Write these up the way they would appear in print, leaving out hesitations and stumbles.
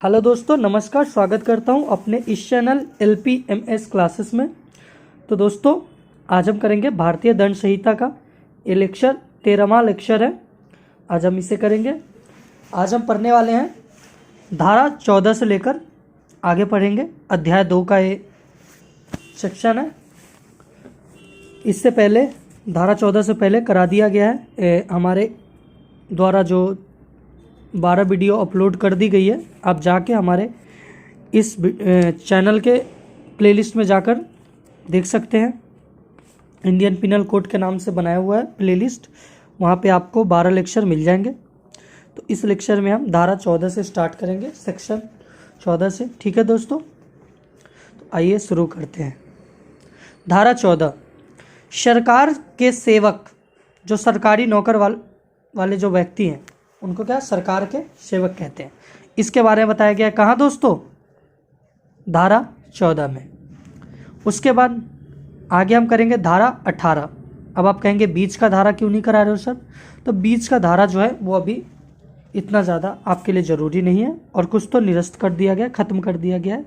Hello दोस्तों, नमस्कार। स्वागत करता हूं अपने इस चैनल LPMS क्लासेस में। तो दोस्तों, आज हम करेंगे भारतीय दंड संहिता का। ये लेक्चर 13वां लेक्चर है। आज हम इसे करेंगे। आज हम पढ़ने वाले हैं धारा 14 से लेकर आगे पढ़ेंगे। अध्याय 2 का ये सेक्शन है। इससे पहले धारा 14 से पहले करा दिया गया है हमारे द्वारा जो 12 वीडियो अपलोड कर दी गई है। आप जाके हमारे इस चैनल के प्लेलिस्ट में जाकर देख सकते हैं। इंडियन पिनल कोड के नाम से बनाया हुआ है प्लेलिस्ट, वहाँ पे आपको 12 लेक्चर मिल जाएंगे। तो इस लेक्चर में हम धारा 14 से स्टार्ट करेंगे, सेक्शन 14 से। ठीक है दोस्तों, तो आइए शुरू करते हैं। धारा 14, सरकार के सेवक, जो सरकारी नौकर वाले जो व्यक्ति हैं उनको क्या सरकार के सेवक कहते हैं। इसके बारे में बताया गया है कहाँ दोस्तों? धारा 14 में। उसके बाद आगे हम करेंगे धारा 18। अब आप कहेंगे बीच का धारा क्यों नहीं करा रहे हो सर? तो बीच का धारा जो है वो अभी इतना ज़्यादा आपके लिए ज़रूरी नहीं है, और कुछ तो निरस्त कर दिया गया, ख़त्म कर दिया गया है।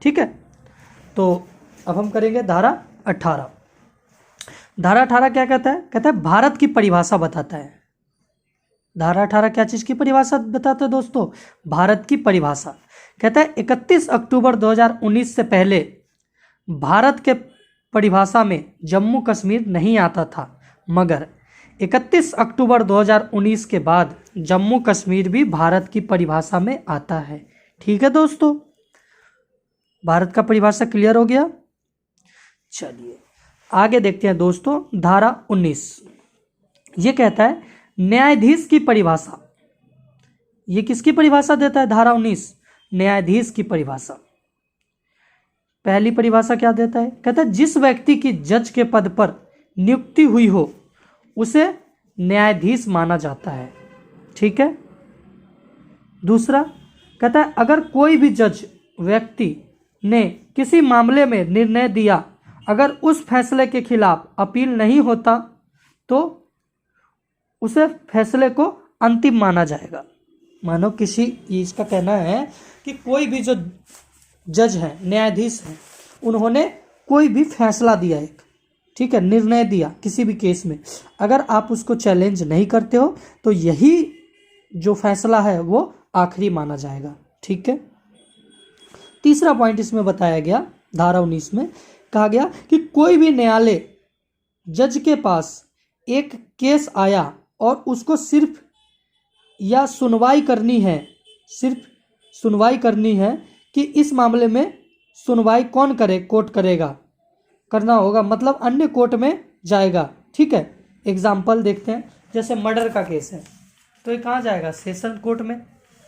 ठीक है, तो अब हम करेंगे धारा 18। धारा 18 क्या कहता है? कहता है भारत की परिभाषा बताता है। धारा 18 क्या चीज़ की परिभाषा बताता है दोस्तों? भारत की परिभाषा। कहता है 31 अक्टूबर 2019 से पहले भारत के परिभाषा में जम्मू कश्मीर नहीं आता था, मगर 31 अक्टूबर 2019 के बाद जम्मू कश्मीर भी भारत की परिभाषा में आता है। ठीक है दोस्तों, भारत का परिभाषा क्लियर हो गया। चलिए आगे देखते हैं दोस्तों। धारा 19 ये कहता है न्यायाधीश की परिभाषा। ये किसकी परिभाषा देता है? धारा 19 न्यायाधीश की परिभाषा। पहली परिभाषा क्या देता है? कहता है जिस व्यक्ति की जज के पद पर नियुक्ति हुई हो उसे न्यायाधीश माना जाता है। ठीक है। दूसरा कहता है अगर कोई भी जज व्यक्ति ने किसी मामले में निर्णय दिया, अगर उस फैसले के खिलाफ अपील नहीं होता तो उसे फैसले को अंतिम माना जाएगा। मानो किसी, इसका कहना है कि कोई भी जो जज हैं, न्यायाधीश हैं, उन्होंने कोई भी फैसला दिया, एक ठीक है निर्णय दिया किसी भी केस में, अगर आप उसको चैलेंज नहीं करते हो तो यही जो फैसला है वो आखिरी माना जाएगा। ठीक है। तीसरा पॉइंट इसमें बताया गया, धारा 19 में कहा गया कि कोई भी न्यायालय जज के पास एक केस आया और उसको सिर्फ सुनवाई करनी है कि इस मामले में सुनवाई कौन करे, कोर्ट करेगा, करना होगा, मतलब अन्य कोर्ट में जाएगा। ठीक है। एग्जाम्पल देखते हैं, जैसे मर्डर का केस है तो ये कहाँ जाएगा? सेशन कोर्ट में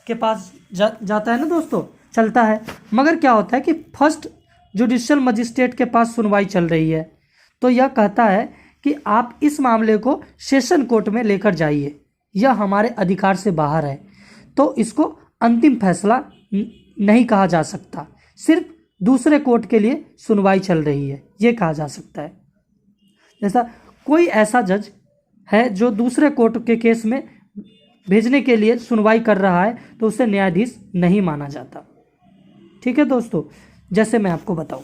के पास जाता है ना दोस्तों, चलता है। मगर क्या होता है कि फर्स्ट जुडिशियल मजिस्ट्रेट के पास सुनवाई चल रही है, तो यह कहता है कि आप इस मामले को सेशन कोर्ट में लेकर जाइए, यह हमारे अधिकार से बाहर है, तो इसको अंतिम फैसला नहीं कहा जा सकता, सिर्फ दूसरे कोर्ट के लिए सुनवाई चल रही है, ये कहा जा सकता है। जैसा कोई ऐसा जज है जो दूसरे कोर्ट के केस में भेजने के लिए सुनवाई कर रहा है तो उसे न्यायाधीश नहीं माना जाता। ठीक है दोस्तों। जैसे मैं आपको बताऊं,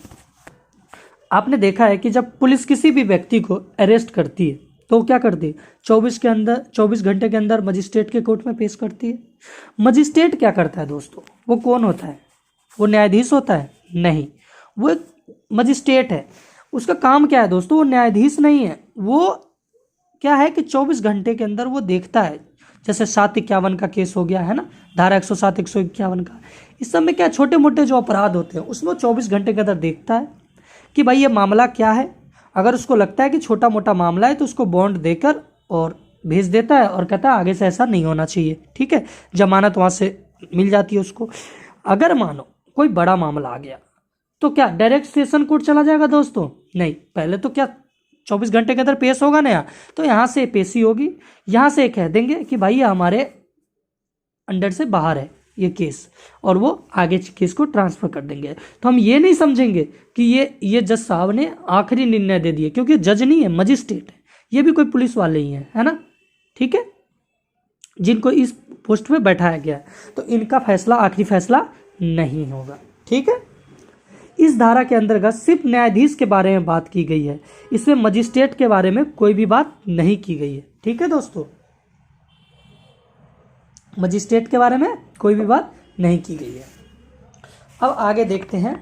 आपने देखा है कि जब पुलिस किसी भी व्यक्ति को अरेस्ट करती है तो क्या करती है? 24 घंटे के अंदर मजिस्ट्रेट के कोर्ट में पेश करती है। मजिस्ट्रेट क्या करता है दोस्तों? वो कौन होता है? वो न्यायाधीश होता है? नहीं, वो एक मजिस्ट्रेट है। उसका काम क्या है दोस्तों? वो न्यायाधीश नहीं है। वो क्या है कि 24 घंटे के अंदर वो देखता है, जैसे 751 का केस हो गया है ना, धारा 107 151 का, इस सब में क्या छोटे मोटे जो अपराध होते हैं उसमें 24 घंटे के अंदर देखता है कि भाई ये मामला क्या है। अगर उसको लगता है कि छोटा मोटा मामला है तो उसको बॉन्ड देकर और भेज देता है और कहता है आगे से ऐसा नहीं होना चाहिए। ठीक है, जमानत वहाँ से मिल जाती है उसको। अगर मानो कोई बड़ा मामला आ गया तो क्या डायरेक्ट सेशन कोर्ट चला जाएगा दोस्तों? नहीं, पहले तो क्या 24 घंटे के अंदर पेश होगा ना, तो यहाँ से पेशी होगी, यहाँ से कह देंगे कि भाई ये हमारे अंडर से बाहर है ये केस, और वो आगे केस को ट्रांसफ़र कर देंगे। तो हम ये नहीं समझेंगे कि ये जज साहब ने आखिरी निर्णय दे दिए, क्योंकि जज नहीं है, मजिस्ट्रेट है। ये भी कोई पुलिस वाले ही हैं, है ना। ठीक है। जिनको इस पोस्ट पे बैठाया गया है, तो इनका फैसला आखिरी फैसला नहीं होगा। ठीक है, इस धारा के अंतर्गत सिर्फ न्यायाधीश के बारे में बात की गई है, इसमें मजिस्ट्रेट के बारे में कोई भी बात नहीं की गई है। ठीक है दोस्तों, मजिस्ट्रेट के बारे में कोई भी बात नहीं की गई है। अब आगे देखते हैं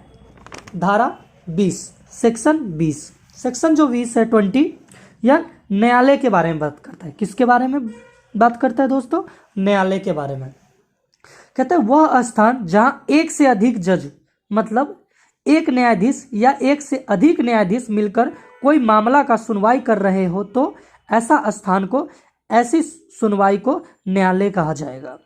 धारा 20, सेक्शन 20। सेक्शन जो 20 है 20, यह न्यायालय के बारे में बात करता है। किसके बारे में बात करता है दोस्तों? न्यायालय के बारे में। कहता है वह स्थान जहां एक से अधिक जज, मतलब एक न्यायाधीश या एक से अधिक न्यायाधीश मिलकर कोई मामला का सुनवाई कर रहे हो, तो ऐसा स्थान को, ऐसी सुनवाई को न्यायालय कहा जाएगा।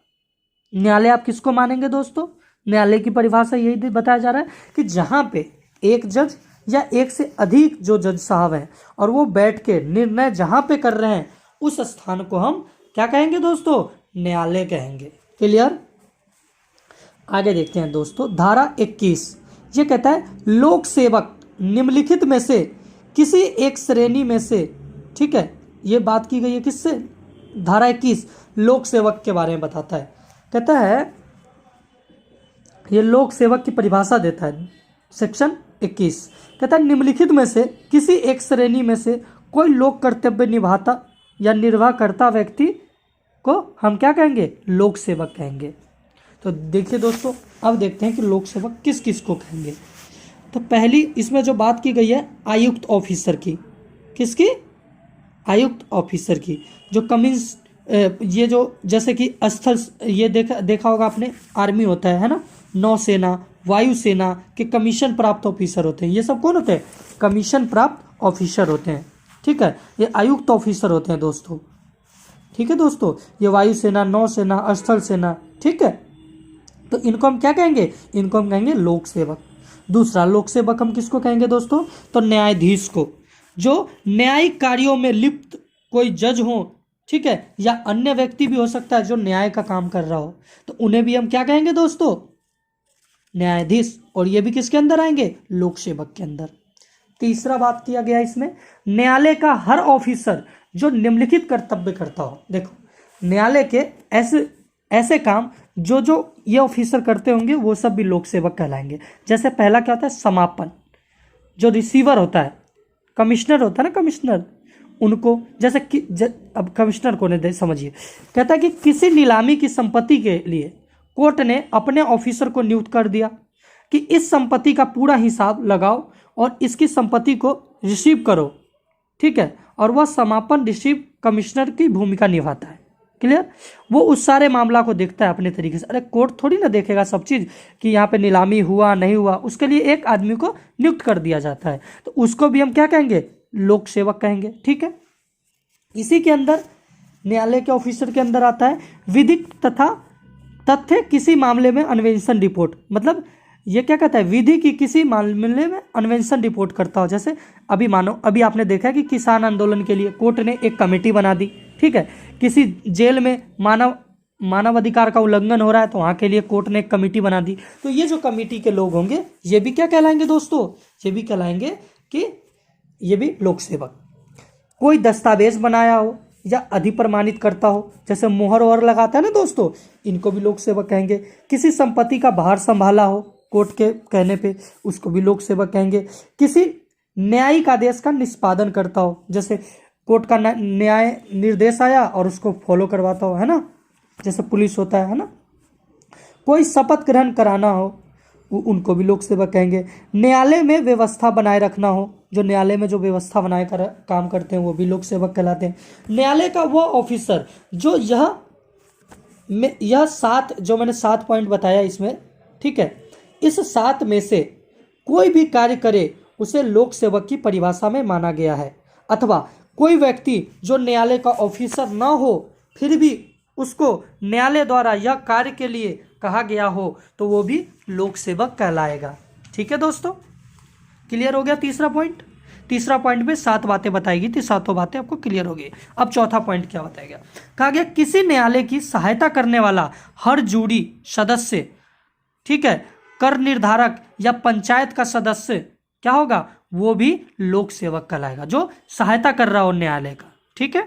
न्यायालय आप किसको मानेंगे दोस्तों? न्यायालय की परिभाषा यही बताया जा रहा है कि जहां पे एक जज या एक से अधिक जो जज साहब हैं और वो बैठ के निर्णय जहां पे कर रहे हैं, उस स्थान को हम क्या कहेंगे दोस्तों? न्यायालय कहेंगे। क्लियर? आगे देखते हैं दोस्तों धारा 21। ये कहता है लोक सेवक निम्नलिखित में से किसी एक श्रेणी में से, ठीक है, ये बात की गई है किससे? धारा 21 लोक सेवक के बारे में बताता है। कहता है ये लोक सेवक की परिभाषा देता है सेक्शन 21। कहता है निम्नलिखित में से किसी एक श्रेणी में से कोई लोक कर्तव्य निभाता या निर्वाह करता व्यक्ति को हम क्या कहेंगे? लोक सेवक कहेंगे। तो देखिए दोस्तों, अब देखते हैं कि लोक सेवक किस किस को कहेंगे। तो पहली इसमें जो बात की गई है आयुक्त ऑफिसर की। किसकी? आयुक्त ऑफिसर की। जो कमीज ये जो जैसे कि स्थल, ये देखा होगा आपने, आर्मी होता है ना, नौसेना, वायुसेना के कमीशन प्राप्त ऑफिसर होते हैं। ये सब कौन होते हैं? कमीशन प्राप्त ऑफिसर होते हैं। ठीक है, ये आयुक्त ऑफिसर होते हैं दोस्तों। ठीक है दोस्तों, ये वायुसेना, नौसेना, स्थल सेना, ठीक है, तो इनको हम क्या कहेंगे? इनको हम कहेंगे लोक सेवक। दूसरा लोक सेवक हम किसको कहेंगे दोस्तों? तो न्यायाधीश को। जो न्यायिक कार्यों में लिप्त कोई जज हो, ठीक है, या अन्य व्यक्ति भी हो सकता है जो न्याय का काम कर रहा हो, तो उन्हें भी हम क्या कहेंगे दोस्तों? न्यायाधीश। और ये भी किसके अंदर आएंगे? लोक सेवक के अंदर। तीसरा बात किया गया इसमें, न्यायालय का हर ऑफिसर जो निम्नलिखित कर्तव्य करता हो। देखो, न्यायालय के ऐसे काम जो ये ऑफिसर करते होंगे वो सब भी लोक सेवक कहलाएंगे। जैसे पहला क्या होता है? समापन। जो रिसीवर होता है, कमिश्नर होता है ना, कमिश्नर, उनको जैसे कि अब कमिश्नर को नहीं समझिए। कहता है कि किसी नीलामी की संपत्ति के लिए कोर्ट ने अपने ऑफिसर को नियुक्त कर दिया कि इस संपत्ति का पूरा हिसाब लगाओ और इसकी संपत्ति को रिसीव करो। ठीक है, और वह समापन रिसीव कमिश्नर की भूमिका निभाता है। क्लियर? वो उस सारे मामला को देखता है अपने तरीके से। अरे कोर्ट थोड़ी ना देखेगा सब चीज़ कि यहाँ पे नीलामी हुआ नहीं हुआ, उसके लिए एक आदमी को नियुक्त कर दिया जाता है, तो उसको भी हम क्या कहेंगे? लोक सेवक कहेंगे। ठीक है, इसी के अंदर न्यायालय के ऑफिसर के अंदर आता है विधिक तथा तथ्य किसी मामले में अन्वेषण रिपोर्ट। मतलब ये क्या कहता है? विधि की किसी मामले में अन्वेषण रिपोर्ट करता हो। जैसे अभी मानो, अभी आपने देखा कि किसान आंदोलन के लिए कोर्ट ने एक कमेटी बना दी। ठीक है, किसी जेल में मानव अधिकार का उल्लंघन हो रहा है तो वहाँ के लिए कोर्ट ने एक कमेटी बना दी। तो ये जो कमेटी के लोग होंगे ये भी क्या कहलाएंगे दोस्तों? ये भी कहलाएंगे कि ये भी लोक सेवक। कोई दस्तावेज बनाया हो या अधिप्रमाणित करता हो, जैसे मोहर वोहर लगाता है ना दोस्तों, इनको भी लोक सेवक कहेंगे। किसी संपत्ति का भार संभाला हो कोर्ट के कहने पे, उसको भी लोक सेवक कहेंगे। किसी न्यायिक आदेश का निष्पादन करता हो, जैसे कोर्ट का न्याय निर्देश आया और उसको फॉलो करवाता हो, है ना, जैसे पुलिस होता है ना। कोई शपथ ग्रहण कराना हो, उनको भी लोक सेवक कहेंगे। न्यायालय में व्यवस्था बनाए रखना हो, जो न्यायालय में जो व्यवस्था बनाए काम करते हैं वो भी लोक सेवक कहलाते हैं। न्यायालय का वो ऑफिसर जो यह 7 जो मैंने 7 पॉइंट बताया इसमें, ठीक है, इस 7 में से कोई भी कार्य करे उसे लोक सेवक की परिभाषा में माना गया है। अथवा कोई व्यक्ति जो न्यायालय का ऑफिसर ना हो फिर भी उसको न्यायालय द्वारा यह कार्य के लिए कहा गया हो तो वो भी लोक सेवक कहलाएगा। ठीक है दोस्तों, क्लियर हो गया तीसरा पॉइंट? तीसरा पॉइंट में 7 बातें बताई गई थी, 7 बातें आपको क्लियर हो गई। अब चौथा पॉइंट क्या बताया गया? कहा गया किसी न्यायालय की सहायता करने वाला हर जूरी सदस्य, ठीक है, कर निर्धारक या पंचायत का सदस्य क्या होगा? वो भी लोक सेवक कहलाएगा, जो सहायता कर रहा हो न्यायालय का। ठीक है,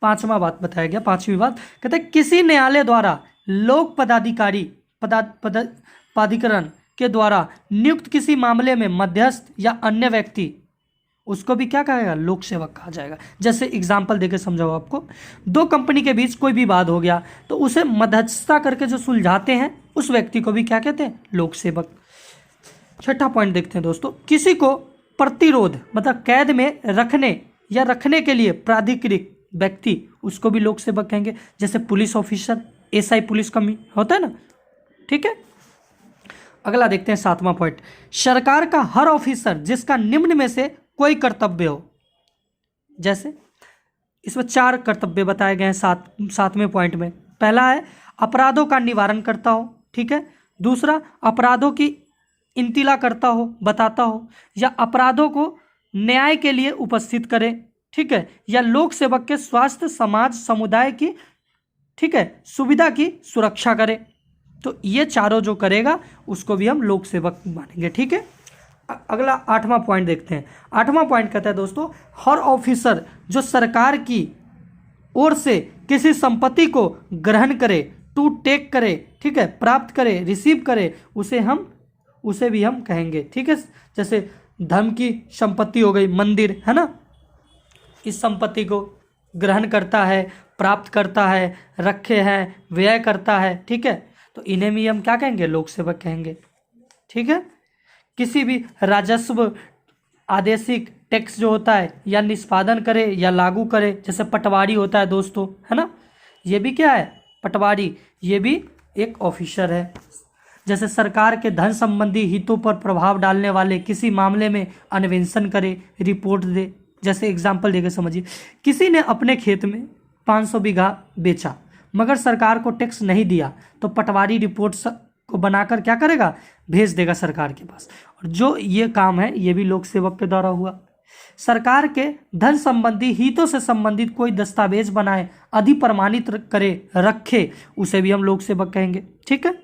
पांचवा बात बताया गया, पांचवी बात कहते हैं किसी न्यायालय द्वारा लोक पदाधिकारी पदाधिकरण के द्वारा नियुक्त किसी मामले में मध्यस्थ या अन्य व्यक्ति, उसको भी क्या कहेगा, लोक सेवक कहा जाएगा। जैसे एग्जाम्पल देके समझाओ आपको, दो कंपनी के बीच कोई विवाद हो गया तो उसे मध्यस्थता करके जो सुलझाते हैं उस व्यक्ति को भी क्या कहते हैं, लोक सेवक। छठा पॉइंट देखते हैं दोस्तों, किसी को प्रतिरोध मतलब कैद में रखने या रखने के लिए प्राधिकृत व्यक्ति, उसको भी लोक सेवक कहेंगे। जैसे पुलिस ऑफिसर, एसआई पुलिस का होता है ना, ठीक है। अगला देखते हैं सातवां पॉइंट, सरकार का हर ऑफिसर जिसका निम्न में से कोई कर्तव्य हो। जैसे इसमें 4 कर्तव्य बताए गए हैं सातवें पॉइंट में। पहला है अपराधों का निवारण करता हो, ठीक है। दूसरा अपराधों की इंतिला करता हो, बताता हो, या अपराधों को न्याय के लिए उपस्थित करे, ठीक है। या लोक सेवक के स्वास्थ्य, समाज, समुदाय की, ठीक है, सुविधा की सुरक्षा करे। तो ये चारों जो करेगा उसको भी हम लोक सेवक मानेंगे, ठीक है। अगला 8वां पॉइंट देखते हैं। 8वां पॉइंट कहता है दोस्तों, हर ऑफिसर जो सरकार की ओर से किसी संपत्ति को ग्रहण करे, टू टेक करे, ठीक है, प्राप्त करे, रिसीव करे, उसे भी हम कहेंगे, ठीक है। जैसे धर्म की संपत्ति हो गई, मंदिर है ना, इस संपत्ति को ग्रहण करता है, प्राप्त करता है, रखे हैं, व्यय करता है, ठीक है। तो इन्हें भी हम क्या कहेंगे, लोक सेवक कहेंगे, ठीक है। किसी भी राजस्व आदेशिक टैक्स जो होता है या निष्पादन करे या लागू करे, जैसे पटवारी होता है दोस्तों, है ना, ये भी क्या है, पटवारी, ये भी एक ऑफिसर है। जैसे सरकार के धन संबंधी हितों पर प्रभाव डालने वाले किसी मामले में अन्वेषण करे, रिपोर्ट दे। जैसे एग्जाम्पल देकर समझिए, किसी ने अपने खेत में 500 बीघा बेचा मगर सरकार को टैक्स नहीं दिया, तो पटवारी रिपोर्ट को बनाकर क्या करेगा, भेज देगा सरकार के पास। और जो ये काम है ये भी लोक सेवक के द्वारा हुआ। सरकार के धन संबंधी हितों से संबंधित कोई दस्तावेज बनाए, अधिप्रमाणित करे, रखे, उसे भी हम लोक सेवक कहेंगे, ठीक है।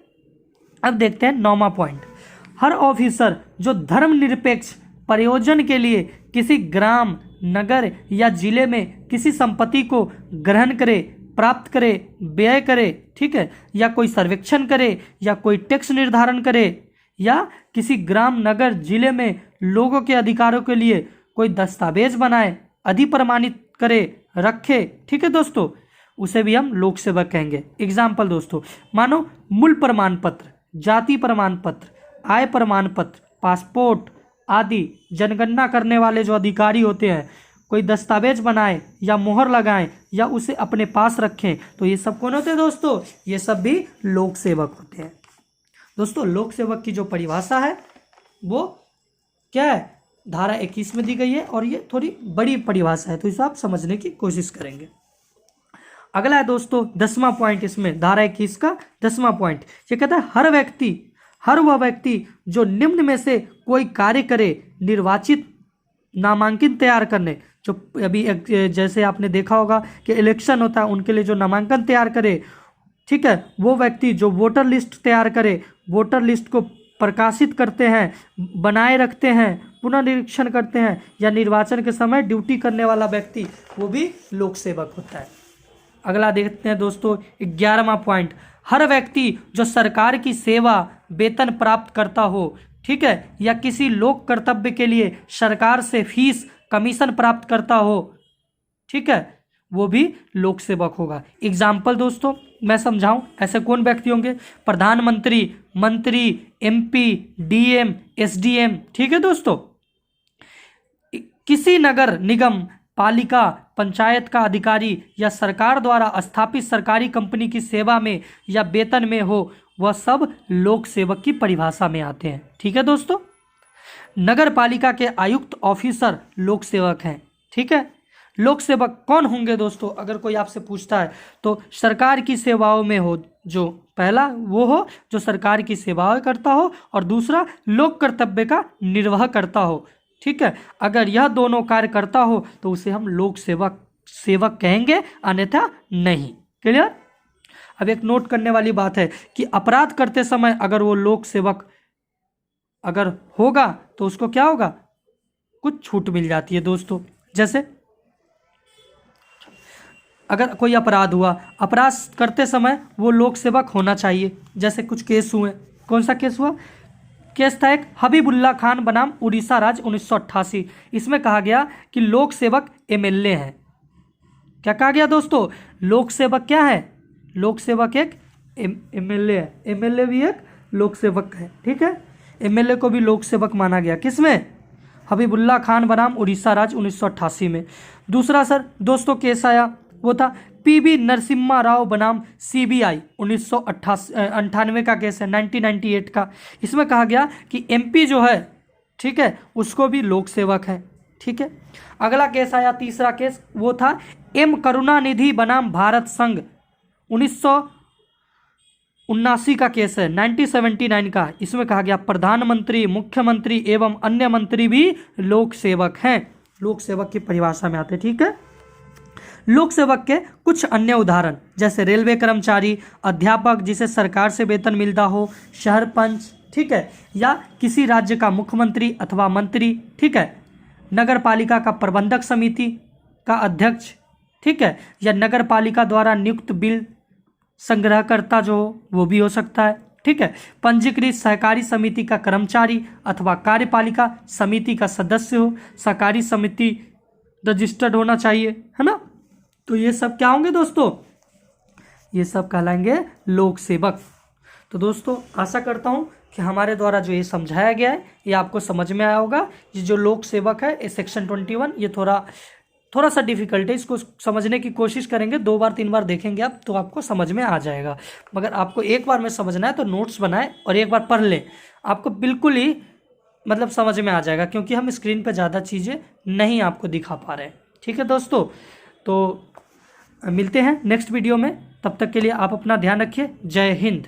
अब देखते हैं 9वां पॉइंट, हर ऑफिसर जो धर्मनिरपेक्ष प्रयोजन के लिए किसी ग्राम, नगर या जिले में किसी संपत्ति को ग्रहण करे, प्राप्त करे, व्यय करे, ठीक है, या कोई सर्वेक्षण करे, या कोई टैक्स निर्धारण करे, या किसी ग्राम, नगर, जिले में लोगों के अधिकारों के लिए कोई दस्तावेज बनाए, अधिप्रमाणित करे, रखे, ठीक है दोस्तों, उसे भी हम लोक सेवक कहेंगे। एग्जाम्पल दोस्तों, मानो मूल प्रमाण पत्र, जाति प्रमाण पत्र, आय प्रमाण पत्र, पासपोर्ट आदि जनगणना करने वाले जो अधिकारी होते हैं, कोई दस्तावेज बनाए या मोहर लगाएं या उसे अपने पास रखें, तो ये सब कौन होते हैं दोस्तों, ये सब भी लोक सेवक होते हैं। दोस्तों लोक सेवक की जो परिभाषा है वो क्या है, धारा 21 में दी गई है, और ये थोड़ी बड़ी परिभाषा है तो इसे आप समझने की कोशिश करेंगे। अगला है दोस्तों 10वां पॉइंट, इसमें धारा 21 का 10वां पॉइंट, ये कहता है हर वह व्यक्ति जो निम्न में से कोई कार्य करे, निर्वाचित नामांकन तैयार करने, जो अभी जैसे आपने देखा होगा कि इलेक्शन होता है उनके लिए जो नामांकन तैयार करे, ठीक है, वो व्यक्ति जो वोटर लिस्ट तैयार करे, वोटर लिस्ट को प्रकाशित करते हैं, बनाए रखते हैं, पुनः निरीक्षण करते हैं, या निर्वाचन के समय ड्यूटी करने वाला व्यक्ति, वो भी लोक सेवक होता है। अगला देखते हैं दोस्तों 11वां पॉइंट, हर व्यक्ति जो सरकार की सेवा वेतन प्राप्त करता हो, ठीक है, या किसी लोक कर्तव्य के लिए सरकार से फीस कमीशन प्राप्त करता हो, ठीक है, वो भी लोक सेवक होगा। एग्जाम्पल दोस्तों मैं समझाऊं, ऐसे कौन व्यक्ति होंगे, प्रधानमंत्री, मंत्री, एमपी, डीएम, एसडीएम, ठीक है दोस्तों। किसी नगर निगम, पालिका, पंचायत का अधिकारी या सरकार द्वारा स्थापित सरकारी कंपनी की सेवा में या वेतन में हो, वह सब लोक सेवक की परिभाषा में आते हैं, ठीक है दोस्तों। नगर पालिका के आयुक्त ऑफिसर लोक सेवक हैं, ठीक है। लोक सेवक कौन होंगे दोस्तों, अगर कोई आपसे पूछता है तो सरकार की सेवाओं में हो, जो पहला वो हो जो सरकार की सेवाएं करता हो, और दूसरा लोक कर्तव्य का निर्वाह करता हो, ठीक है। अगर यह दोनों कार्य करता हो तो उसे हम लोक सेवक कहेंगे, अन्यथा नहीं। क्लियर। अब एक नोट करने वाली बात है कि अपराध करते समय अगर वो लोक सेवक अगर होगा तो उसको क्या होगा, कुछ छूट मिल जाती है दोस्तों। जैसे अगर कोई अपराध हुआ, अपराध करते समय वो लोक सेवक होना चाहिए। जैसे कुछ केस हुए, कौन सा केस हुआ? केस था एक हबीबुल्ला खान बनाम उड़ीसा राज्य 1988। इसमें कहा गया कि लोक सेवक एमएलए हैं। क्या कहा गया दोस्तों? लोक सेवक क्या है? लोक सेवक एक एमएलए है। एमएलए भी एक लोक सेवक है, ठीक है। एमएलए को भी लोक सेवक माना गया, किसमें? हबीबुल्ला खान बनाम उड़ीसा राज्य 1988 में। दूसरा सर दोस्तों केस आया, वो था पीबी नरसिम्हा राव बनाम सीबीआई 1998 का केस है, 1998 का। इसमें कहा गया कि एमपी जो है, ठीक है, उसको भी लोक सेवक है, ठीक है। अगला केस आया, तीसरा केस, वो था एम करुणानिधि बनाम भारत संघ 1979 का केस है, 1979 का। इसमें कहा गया प्रधानमंत्री, मुख्यमंत्री एवं अन्य मंत्री भी लोक सेवक हैं, लोक सेवक की परिभाषा में आते, ठीक है। लोक सेवक के कुछ अन्य उदाहरण, जैसे रेलवे कर्मचारी, अध्यापक जिसे सरकार से वेतन मिलता हो, शहर पंच, ठीक है, या किसी राज्य का मुख्यमंत्री अथवा मंत्री, ठीक है, नगर पालिका का प्रबंधक समिति का अध्यक्ष, ठीक है, या नगर पालिका द्वारा नियुक्त बिल संग्रहकर्ता जो हो वो भी हो सकता है, ठीक है। पंजीकृत सहकारी समिति का कर्मचारी अथवा कार्यपालिका समिति का सदस्य हो, सहकारी समिति रजिस्टर्ड होना चाहिए, है ना। तो ये सब क्या होंगे दोस्तों? ये सब कहलाएंगे लोक सेवक। तो दोस्तों आशा करता हूँ कि हमारे द्वारा जो ये समझाया गया है ये आपको समझ में आया होगा। ये जो लोक सेवक है ये सेक्शन 21 ये थोड़ा सा डिफिकल्ट है, इसको समझने की कोशिश करेंगे, 2 बार 3 बार देखेंगे आप तो आपको समझ में आ जाएगा। मगर आपको एक बार में समझना है तो नोट्स बनाएं और एक बार पढ़ लें, आपको बिल्कुल ही मतलब समझ में आ जाएगा, क्योंकि हम स्क्रीन पर ज़्यादा चीज़ें नहीं आपको दिखा पा रहे हैं, ठीक है दोस्तों। तो मिलते हैं नेक्स्ट वीडियो में, तब तक के लिए आप अपना ध्यान रखिए। जय हिंद।